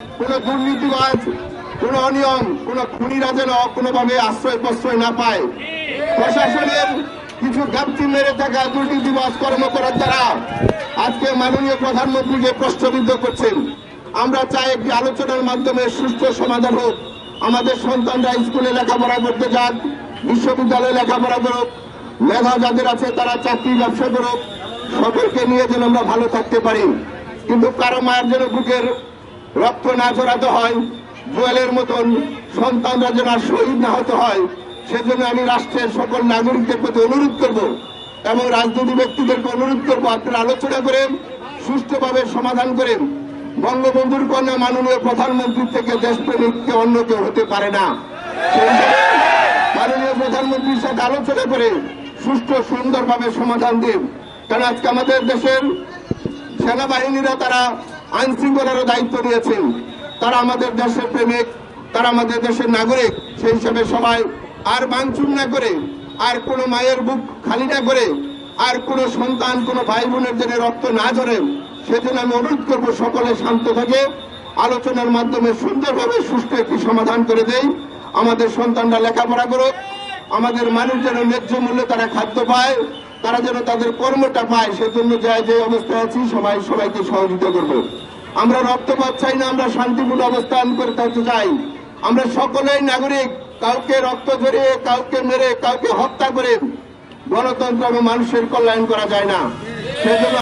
কোন দুর্নীতিবাজ, কোন অনিয়ম, কোন খুনিরা যেন কোনোভাবে আশ্রয় প্রশ্রয় না পায়। প্রশাসনের কিছু গাপটি মেরে থাকা দুর্নীতিবাজ কর্মকর্তারা আজকে মাননীয় প্রধানমন্ত্রীকে প্রশ্নবিদ্ধ করছেন। আমরা চাই একটি আলোচনার মাধ্যমে সুষ্ঠু সমাধান হোক। আমাদের সন্তানরা স্কুলে লেখাপড়া করতে যাক, বিশ্ববিদ্যালয়ে লেখাপড়া করুক, মেধা যাদের আছে তারা চাকরি ব্যবসা করুক, সকলকে নিয়ে যেন আমরা ভালো থাকতে পারি। কিন্তু কারো মায়ের যেন বুকের রক্ত না ঝরাতে হয়, জুয়েলের মতন সন্তানরা যেন শহীদ না হতে হয়, সেজন্য আমি রাষ্ট্রের সকল নাগরিকদের প্রতি অনুরোধ করব এবং রাজনৈতিক ব্যক্তিদেরকে অনুরোধ করব, আপনারা আলোচনা করেন, সুষ্ঠুভাবে সমাধান করেন। বঙ্গবন্ধুর কন্যা মাননীয় প্রধানমন্ত্রীর থেকে দেশপ্রেমিককে অন্য কেউ হতে পারে না। মাননীয় প্রধানমন্ত্রীর সাথে আলোচনা করে সুষ্ঠু সুন্দরভাবে সমাধান দিন। কারণ আজকে আমাদের দেশের সেনাবাহিনীরা তারা আইন শৃঙ্খলারও দায়িত্ব নিয়েছেন। তারা আমাদের দেশের প্রেমিক, তারা আমাদের দেশের নাগরিক। সেই হিসাবে সবাই আর ভাঙচুর না করে, আর কোনো মায়ের বুক খালি না করে, আর কোনো সন্তান, কোনো ভাই বোনের জন্য রক্ত না ঝরে, সেজন্য আমি অনুরোধ করব সকলে শান্ত থেকে আলোচনার মাধ্যমে সুন্দরভাবে সুষ্ঠু একটি সমাধান করে দেই। আমাদের সন্তানরা লেখাপড়া করুক, আমাদের মানুষ যেন ন্যায্য মূল্যে তারা খাদ্য পায়, তারা যেন তাদের কর্মটা পায়। সেজন্য যে অবস্থায় আছি সবাইকে সহযোগিতা করব। আমরা রক্তপাত চাই না, আমরা শান্তিপূর্ণ অবস্থান করে থাকতে চাই। আমরা সকলেই নাগরিক। কাউকে রক্ত ঝরিয়ে, কাউকে মেরে, কাউকে হত্যা করে গণতন্ত্র এবং মানুষের কল্যাণ করা যায় না। সেজন্য